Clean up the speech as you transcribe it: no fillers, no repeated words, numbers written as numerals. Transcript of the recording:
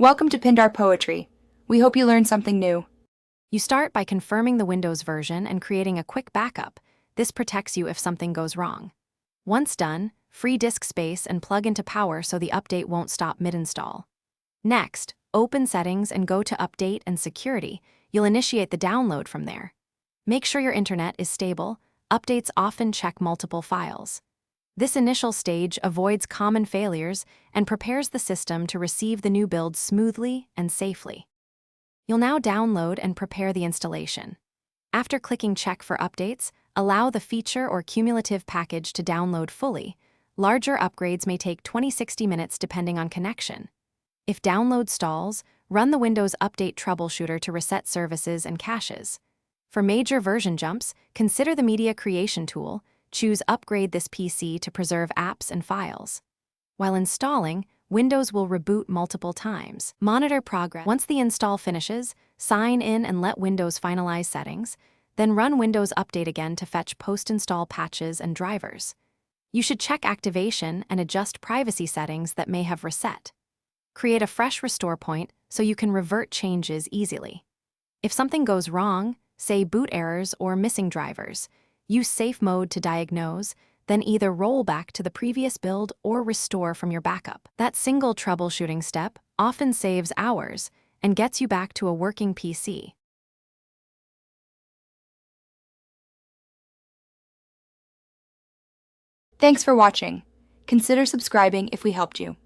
Welcome to Pindar Poetry. We hope you learned something new. You start by confirming the Windows version and creating a quick backup. This protects you if something goes wrong. Once done, free disk space and plug into power so the update won't stop mid-install. Next, open Settings and go to Update and Security. You'll initiate the download from there. Make sure your internet is stable. Updates often check multiple files. This initial stage avoids common failures and prepares the system to receive the new build smoothly and safely. You'll now download and prepare the installation. After clicking Check for updates, allow the feature or cumulative package to download fully. Larger upgrades may take 20-60 minutes depending on connection. If download stalls, run the Windows Update troubleshooter to reset services and caches. For major version jumps, consider the Media Creation tool. Choose Upgrade this PC to preserve apps and files. While installing, Windows will reboot multiple times. Monitor progress. Once the install finishes, sign in and let Windows finalize settings, then run Windows Update again to fetch post-install patches and drivers. You should check activation and adjust privacy settings that may have reset. Create a fresh restore point so you can revert changes easily. If something goes wrong, say boot errors or missing drivers, use safe mode to diagnose, then either roll back to the previous build or restore from your backup. That single troubleshooting step often saves hours and gets you back to a working PC. Thanks for watching. Consider subscribing if we helped you.